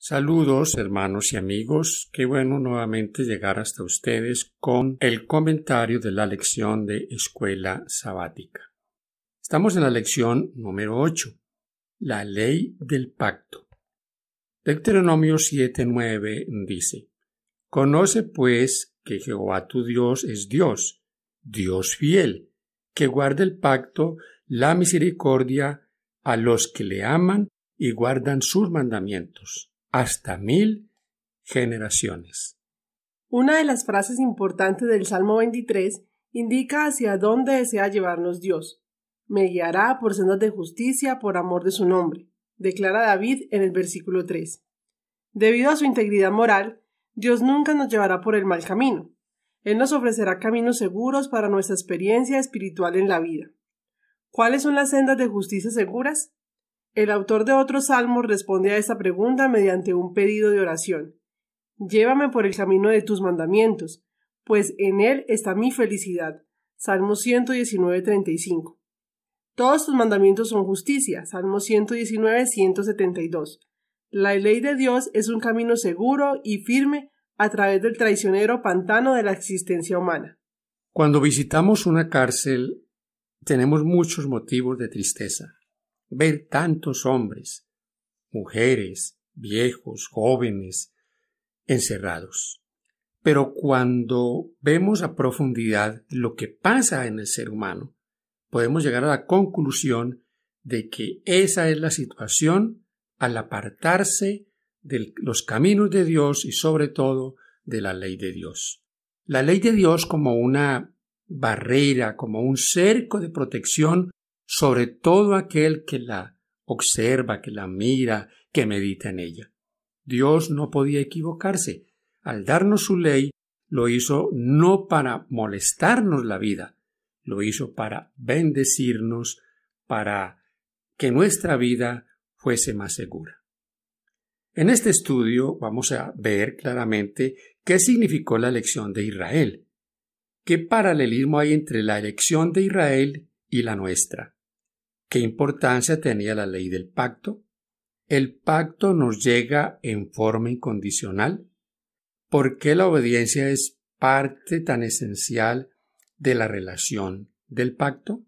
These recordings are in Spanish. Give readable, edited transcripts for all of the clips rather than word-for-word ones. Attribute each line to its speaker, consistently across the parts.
Speaker 1: Saludos, hermanos y amigos. Qué bueno nuevamente llegar hasta ustedes con el comentario de la lección de Escuela Sabática. Estamos en la lección número 8, la ley del pacto. Deuteronomio 7:9 dice: Conoce pues que Jehová tu Dios es Dios, Dios fiel, que guarda el pacto, la misericordia a los que le aman y guardan sus mandamientos, hasta 1000 generaciones.
Speaker 2: Una de las frases importantes del Salmo 23 indica hacia dónde desea llevarnos Dios. Me guiará por sendas de justicia por amor de su nombre, declara David en el versículo 3. Debido a su integridad moral, Dios nunca nos llevará por el mal camino. Él nos ofrecerá caminos seguros para nuestra experiencia espiritual en la vida. ¿Cuáles son las sendas de justicia seguras? El autor de otros salmos responde a esta pregunta mediante un pedido de oración. Llévame por el camino de tus mandamientos, pues en él está mi felicidad. Salmo 119:35. Todos tus mandamientos son justicia. Salmo 119:172. La ley de Dios es un camino seguro y firme a través del traicionero pantano de la existencia humana.
Speaker 1: Cuando visitamos una cárcel, tenemos muchos motivos de tristeza. Ver tantos hombres, mujeres, viejos, jóvenes, encerrados. Pero cuando vemos a profundidad lo que pasa en el ser humano, podemos llegar a la conclusión de que esa es la situación al apartarse de los caminos de Dios y sobre todo de la ley de Dios. La ley de Dios como una barrera, como un cerco de protección sobre todo aquel que la observa, que la mira, que medita en ella. Dios no podía equivocarse. Al darnos su ley, lo hizo no para molestarnos la vida, lo hizo para bendecirnos, para que nuestra vida fuese más segura. En este estudio vamos a ver claramente qué significó la elección de Israel. ¿Qué paralelismo hay entre la elección de Israel y la nuestra? ¿Qué importancia tenía la ley del pacto? ¿El pacto nos llega en forma incondicional? ¿Por qué la obediencia es parte tan esencial de la relación del pacto?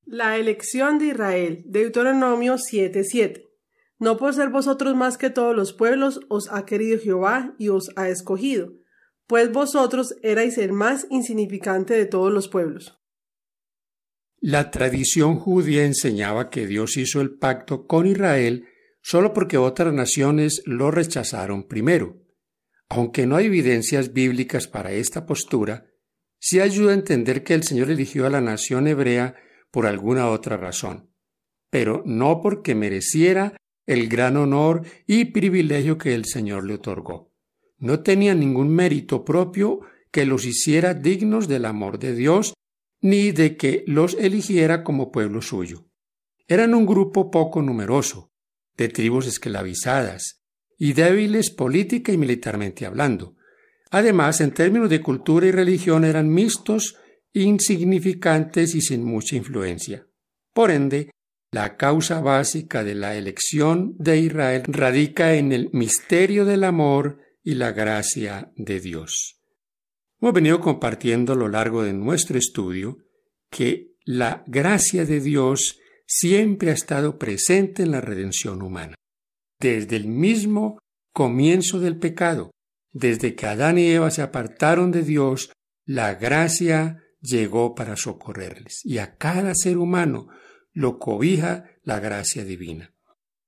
Speaker 2: La elección de Israel, Deuteronomio 7:7. No por ser vosotros más que todos los pueblos os ha querido Jehová y os ha escogido, pues vosotros erais el más insignificante de todos los pueblos.
Speaker 1: La tradición judía enseñaba que Dios hizo el pacto con Israel solo porque otras naciones lo rechazaron primero. Aunque no hay evidencias bíblicas para esta postura, sí ayuda a entender que el Señor eligió a la nación hebrea por alguna otra razón, pero no porque mereciera el gran honor y privilegio que el Señor le otorgó. No tenía ningún mérito propio que los hiciera dignos del amor de Dios, ni de que los eligiera como pueblo suyo. Eran un grupo poco numeroso, de tribus esclavizadas y débiles política y militarmente hablando. Además, en términos de cultura y religión eran mixtos, insignificantes y sin mucha influencia. Por ende, la causa básica de la elección de Israel radica en el misterio del amor y la gracia de Dios. Hemos venido compartiendo a lo largo de nuestro estudio que la gracia de Dios siempre ha estado presente en la redención humana. Desde el mismo comienzo del pecado, desde que Adán y Eva se apartaron de Dios, la gracia llegó para socorrerles, y a cada ser humano lo cobija la gracia divina.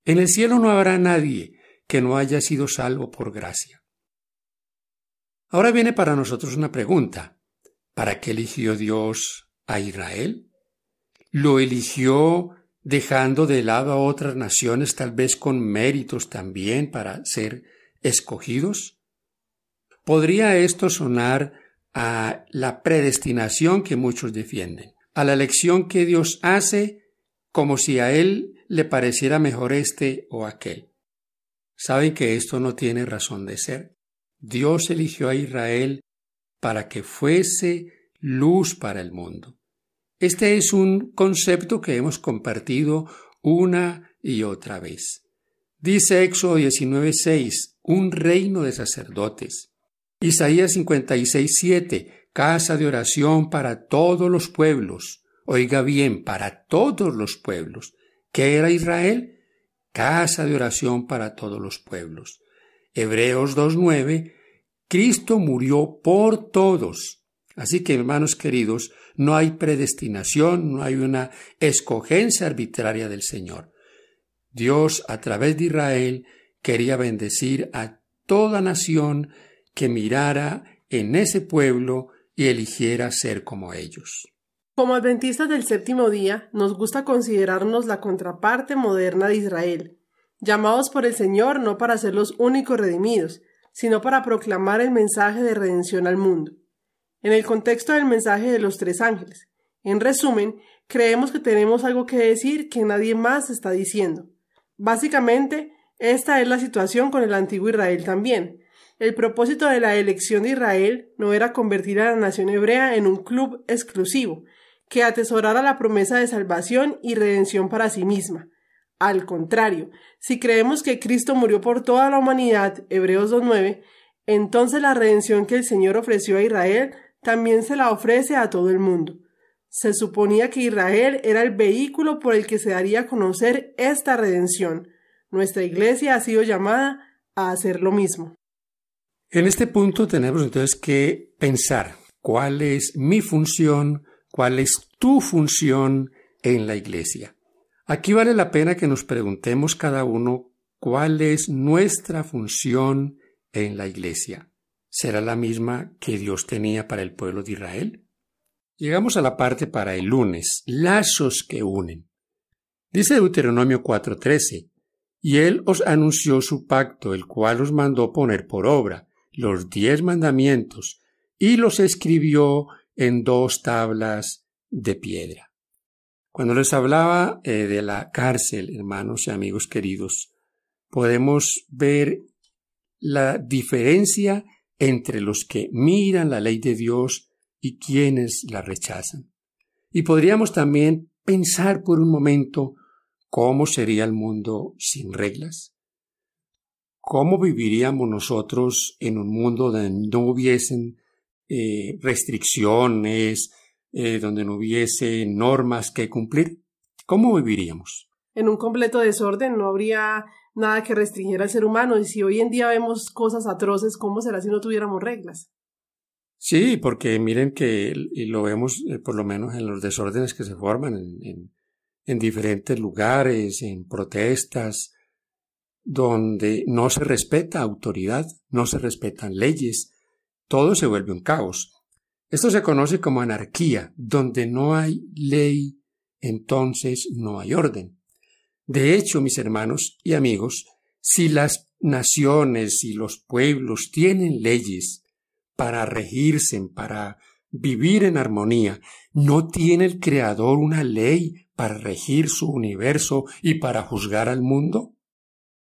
Speaker 1: En el cielo no habrá nadie que no haya sido salvo por gracia. Ahora viene para nosotros una pregunta. ¿Para qué eligió Dios a Israel? ¿Lo eligió dejando de lado a otras naciones, tal vez con méritos también para ser escogidos? ¿Podría esto sonar a la predestinación que muchos defienden, a la elección que Dios hace como si a Él le pareciera mejor este o aquel? ¿Saben que esto no tiene razón de ser? Dios eligió a Israel para que fuese luz para el mundo. Este es un concepto que hemos compartido una y otra vez. Dice Éxodo 19:6, un reino de sacerdotes. Isaías 56:7, casa de oración para todos los pueblos. Oiga bien, para todos los pueblos. ¿Qué era Israel? Casa de oración para todos los pueblos. Hebreos 2:9, Cristo murió por todos. Así que, hermanos queridos, no hay predestinación, no hay una escogencia arbitraria del Señor. Dios, a través de Israel, quería bendecir a toda nación que mirara en ese pueblo y eligiera ser como ellos.
Speaker 2: Como adventistas del séptimo día, nos gusta considerarnos la contraparte moderna de Israel, llamados por el Señor no para ser los únicos redimidos, sino para proclamar el mensaje de redención al mundo. En el contexto del mensaje de los 3 ángeles, en resumen, creemos que tenemos algo que decir que nadie más está diciendo. Básicamente, esta es la situación con el antiguo Israel también. El propósito de la elección de Israel no era convertir a la nación hebrea en un club exclusivo, que atesorara la promesa de salvación y redención para sí misma. Al contrario, si creemos que Cristo murió por toda la humanidad, Hebreos 2:9, entonces la redención que el Señor ofreció a Israel también se la ofrece a todo el mundo. Se suponía que Israel era el vehículo por el que se daría a conocer esta redención. Nuestra iglesia ha sido llamada a hacer lo mismo.
Speaker 1: En este punto tenemos entonces que pensar cuál es mi función, cuál es tu función en la iglesia. Aquí vale la pena que nos preguntemos cada uno cuál es nuestra función en la iglesia. ¿Será la misma que Dios tenía para el pueblo de Israel? Llegamos a la parte para el lunes, lazos que unen. Dice Deuteronomio 4:13, y Él os anunció su pacto, el cual os mandó poner por obra, los 10 mandamientos, y los escribió en 2 tablas de piedra. Cuando les hablaba de la cárcel, hermanos y amigos queridos, podemos ver la diferencia entre los que miran la ley de Dios y quienes la rechazan. Y podríamos también pensar por un momento cómo sería el mundo sin reglas. ¿Cómo viviríamos nosotros en un mundo donde no hubiesen restricciones, donde no hubiese normas que cumplir? ¿Cómo viviríamos?
Speaker 2: En un completo desorden, no habría nada que restringiera al ser humano, y si hoy en día vemos cosas atroces, ¿cómo será si no tuviéramos reglas?
Speaker 1: Sí, porque miren que y lo vemos por lo menos en los desórdenes que se forman en diferentes lugares, en protestas, donde no se respeta autoridad, no se respetan leyes, todo se vuelve un caos. Esto se conoce como anarquía, donde no hay ley, entonces no hay orden. De hecho, mis hermanos y amigos, si las naciones y los pueblos tienen leyes para regirse, para vivir en armonía, ¿no tiene el Creador una ley para regir su universo y para juzgar al mundo?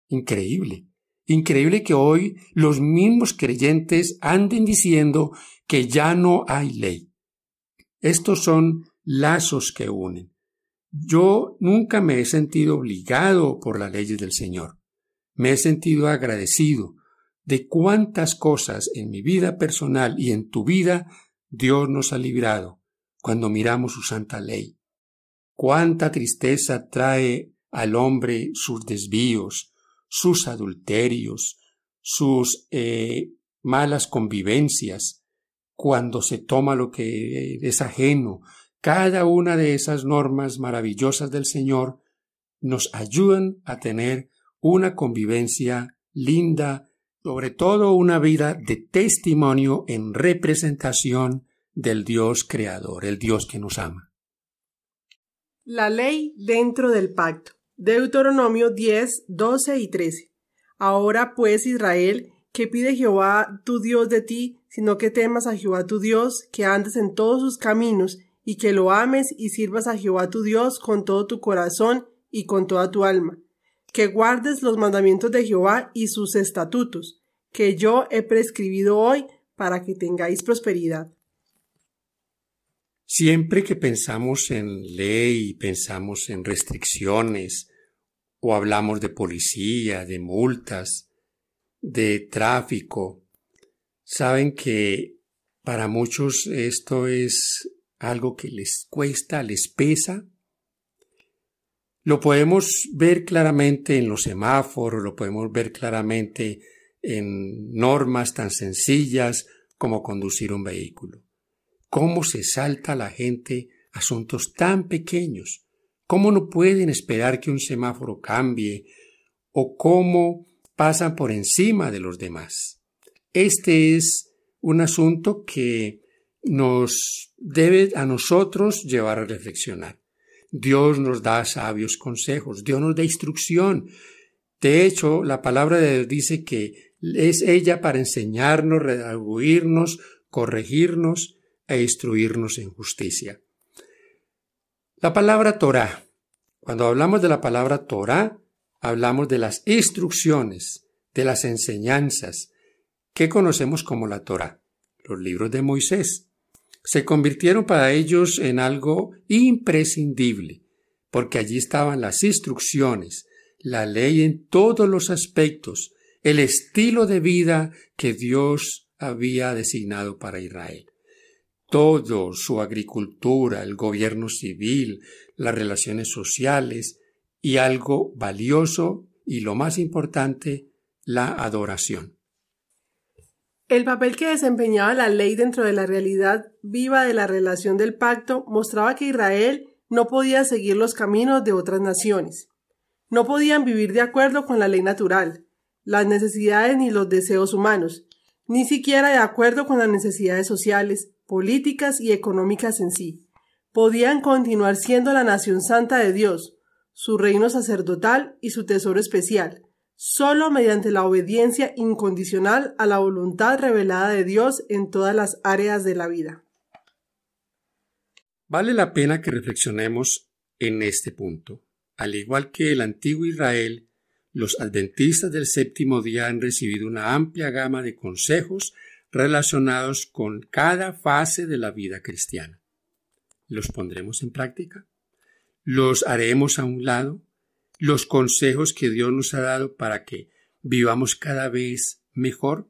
Speaker 1: Increíble. Increíble que hoy los mismos creyentes anden diciendo que ya no hay ley. Estos son lazos que unen. Yo nunca me he sentido obligado por las leyes del Señor. Me he sentido agradecido de cuántas cosas en mi vida personal y en tu vida Dios nos ha librado cuando miramos su santa ley. Cuánta tristeza trae al hombre sus desvíos, sus adulterios, sus malas convivencias, cuando se toma lo que es ajeno. Cada una de esas normas maravillosas del Señor nos ayudan a tener una convivencia linda, sobre todo una vida de testimonio en representación del Dios creador, el Dios que nos ama.
Speaker 2: La ley dentro del pacto. Deuteronomio 10, 12 y 13. Ahora pues, Israel, ¿qué pide Jehová tu Dios de ti, sino que temas a Jehová tu Dios, que andes en todos sus caminos, y que lo ames y sirvas a Jehová tu Dios con todo tu corazón y con toda tu alma? Que guardes los mandamientos de Jehová y sus estatutos, que yo he prescribido hoy, para que tengáis prosperidad.
Speaker 1: Siempre que pensamos en ley, pensamos en restricciones o hablamos de policía, de multas, de tráfico. Saben que para muchos esto es algo que les cuesta, les pesa. Lo podemos ver claramente en los semáforos, lo podemos ver claramente en normas tan sencillas como conducir un vehículo. ¿Cómo se salta la gente asuntos tan pequeños? ¿Cómo no pueden esperar que un semáforo cambie? ¿O cómo pasan por encima de los demás? Este es un asunto que nos debe a nosotros llevar a reflexionar. Dios nos da sabios consejos, Dios nos da instrucción. De hecho, la palabra de Dios dice que es ella para enseñarnos, redarguirnos, corregirnos e instruirnos en justicia. La palabra Torá. Cuando hablamos de la palabra Torá, hablamos de las instrucciones, de las enseñanzas, que conocemos como la Torá, los libros de Moisés. Se convirtieron para ellos en algo imprescindible, porque allí estaban las instrucciones, la ley en todos los aspectos, el estilo de vida que Dios había designado para Israel. Todo, su agricultura, el gobierno civil, las relaciones sociales y algo valioso y lo más importante, la adoración.
Speaker 2: El papel que desempeñaba la ley dentro de la realidad viva de la relación del pacto mostraba que Israel no podía seguir los caminos de otras naciones. No podían vivir de acuerdo con la ley natural, las necesidades ni los deseos humanos, ni siquiera de acuerdo con las necesidades sociales, políticas y económicas en sí. Podían continuar siendo la nación santa de Dios, su reino sacerdotal y su tesoro especial, solo mediante la obediencia incondicional a la voluntad revelada de Dios en todas las áreas de la vida.
Speaker 1: Vale la pena que reflexionemos en este punto. Al igual que el antiguo Israel, los adventistas del séptimo día han recibido una amplia gama de consejos relacionados con cada fase de la vida cristiana. ¿Los pondremos en práctica? ¿Los haremos a un lado? Los consejos que Dios nos ha dado para que vivamos cada vez mejor.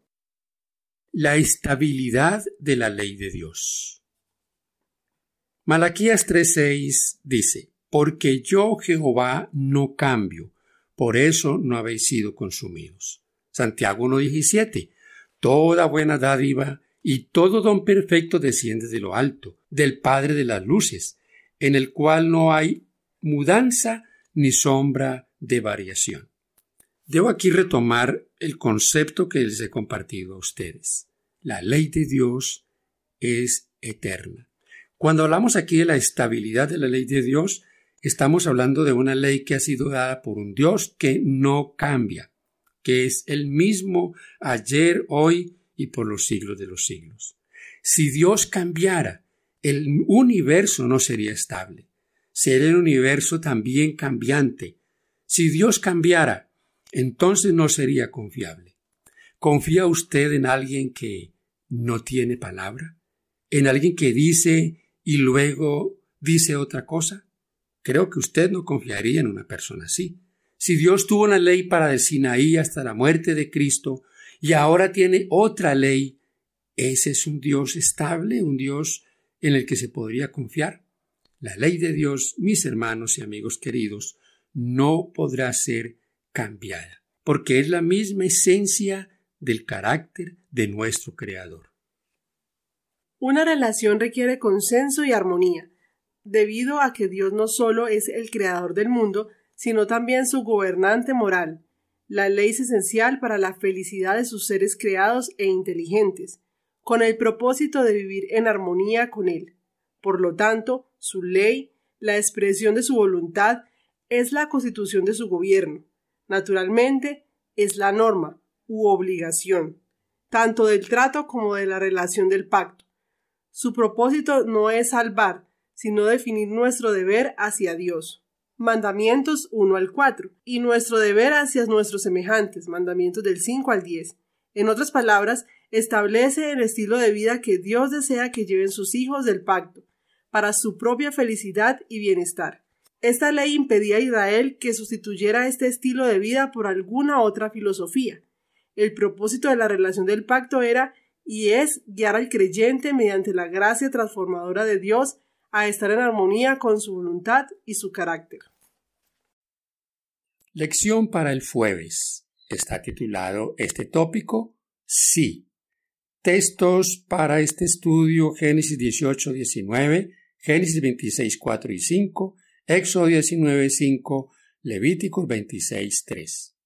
Speaker 1: La estabilidad de la ley de Dios. Malaquías 3:6 dice: porque yo, Jehová, no cambio, por eso no habéis sido consumidos. Santiago 1:17: toda buena dádiva y todo don perfecto desciende de lo alto, del Padre de las luces, en el cual no hay mudanza ni sombra de variación. Debo aquí retomar el concepto que les he compartido a ustedes. La ley de Dios es eterna. Cuando hablamos aquí de la estabilidad de la ley de Dios, estamos hablando de una ley que ha sido dada por un Dios que no cambia, que es el mismo ayer, hoy y por los siglos de los siglos. Si Dios cambiara, el universo no sería estable. Sería un universo también cambiante. Si Dios cambiara, entonces no sería confiable. ¿Confía usted en alguien que no tiene palabra? ¿En alguien que dice y luego dice otra cosa? Creo que usted no confiaría en una persona así. Si Dios tuvo una ley para el Sinaí hasta la muerte de Cristo y ahora tiene otra ley, ¿ese es un Dios estable, un Dios en el que se podría confiar? La ley de Dios, mis hermanos y amigos queridos, no podrá ser cambiada, porque es la misma esencia del carácter de nuestro Creador.
Speaker 2: Una relación requiere consenso y armonía, debido a que Dios no solo es el creador del mundo, sino también su gobernante moral. La ley es esencial para la felicidad de sus seres creados e inteligentes, con el propósito de vivir en armonía con Él. Por lo tanto, su ley, la expresión de su voluntad, es la constitución de su gobierno. Naturalmente, es la norma u obligación, tanto del trato como de la relación del pacto. Su propósito no es salvar, sino definir nuestro deber hacia Dios. Mandamientos 1 al 4, y nuestro deber hacia nuestros semejantes, mandamientos del 5 al 10. En otras palabras, establece el estilo de vida que Dios desea que lleven sus hijos del pacto, para su propia felicidad y bienestar. Esta ley impedía a Israel que sustituyera este estilo de vida por alguna otra filosofía. El propósito de la relación del pacto era y es guiar al creyente mediante la gracia transformadora de Dios a estar en armonía con su voluntad y su carácter.
Speaker 1: Lección para el jueves. Está titulado este tópico, sí. Textos para este estudio: Génesis 18, 19, Génesis 26, 4 y 5, Éxodo 19, 5, Levíticos 26, 3.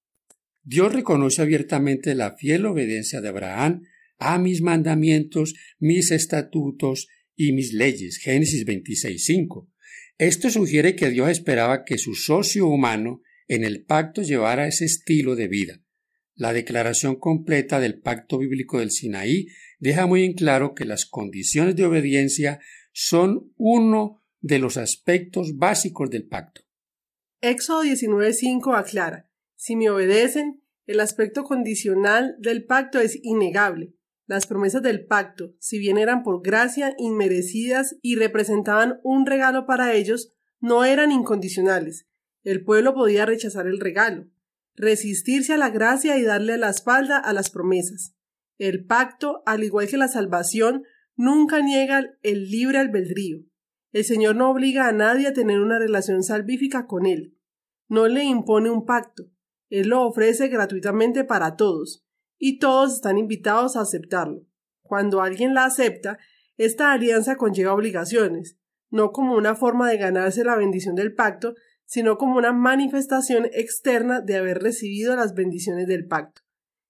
Speaker 1: Dios reconoce abiertamente la fiel obediencia de Abraham a mis mandamientos, mis estatutos y mis leyes. Génesis 26, 5. Esto sugiere que Dios esperaba que su socio humano en el pacto llevara ese estilo de vida. La declaración completa del pacto bíblico del Sinaí deja muy en claro que las condiciones de obediencia son uno de los aspectos básicos del pacto.
Speaker 2: Éxodo 19:5 aclara: si me obedecen, el aspecto condicional del pacto es innegable. Las promesas del pacto, si bien eran por gracia inmerecidas y representaban un regalo para ellos, no eran incondicionales. El pueblo podía rechazar el regalo, resistirse a la gracia y darle la espalda a las promesas. El pacto, al igual que la salvación, nunca niega el libre albedrío. El Señor no obliga a nadie a tener una relación salvífica con Él. No le impone un pacto. Él lo ofrece gratuitamente para todos, y todos están invitados a aceptarlo. Cuando alguien la acepta, esta alianza conlleva obligaciones, no como una forma de ganarse la bendición del pacto, sino como una manifestación externa de haber recibido las bendiciones del pacto.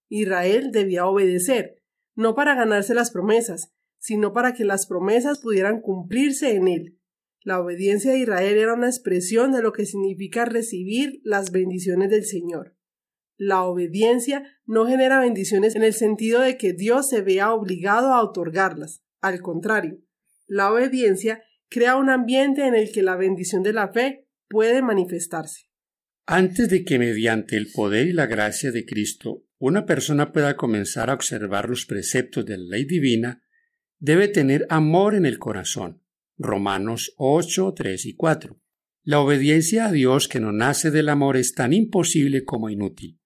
Speaker 2: Israel debía obedecer, no para ganarse las promesas, sino para que las promesas pudieran cumplirse en él. La obediencia de Israel era una expresión de lo que significa recibir las bendiciones del Señor. La obediencia no genera bendiciones en el sentido de que Dios se vea obligado a otorgarlas. Al contrario, la obediencia crea un ambiente en el que la bendición de la fe puede manifestarse.
Speaker 1: Antes de que mediante el poder y la gracia de Cristo una persona pueda comenzar a observar los preceptos de la ley divina, debe tener amor en el corazón. Romanos 8, 3 y 4. La obediencia a Dios que no nace del amor es tan imposible como inútil.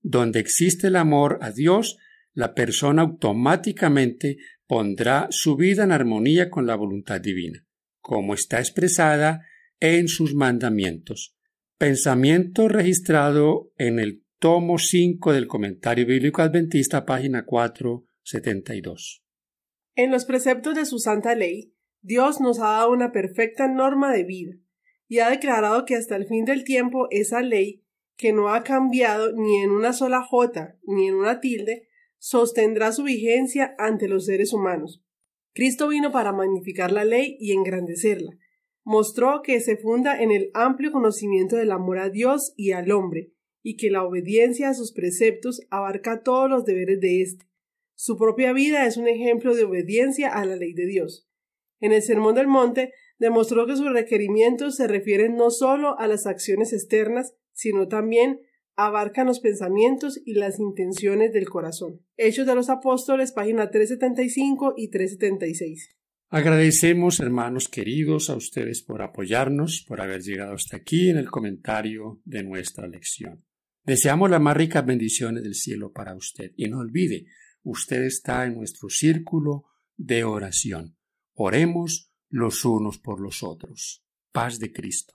Speaker 1: Donde existe el amor a Dios, la persona automáticamente pondrá su vida en armonía con la voluntad divina, como está expresada en sus mandamientos. Pensamiento registrado en el tomo 5 del Comentario Bíblico Adventista, página 472.
Speaker 2: En los preceptos de su santa ley, Dios nos ha dado una perfecta norma de vida y ha declarado que hasta el fin del tiempo esa ley, que no ha cambiado ni en una sola jota ni en una tilde, sostendrá su vigencia ante los seres humanos. Cristo vino para magnificar la ley y engrandecerla. Mostró que se funda en el amplio conocimiento del amor a Dios y al hombre, y que la obediencia a sus preceptos abarca todos los deberes de éste. Su propia vida es un ejemplo de obediencia a la ley de Dios. En el Sermón del Monte demostró que sus requerimientos se refieren no solo a las acciones externas, sino también abarcan los pensamientos y las intenciones del corazón. Hechos de los Apóstoles, página 375 y 376.
Speaker 1: Agradecemos, hermanos queridos, a ustedes por apoyarnos, por haber llegado hasta aquí en el comentario de nuestra lección. Deseamos las más ricas bendiciones del cielo para usted. Y no olvide, usted está en nuestro círculo de oración. Oremos los unos por los otros. Paz de Cristo.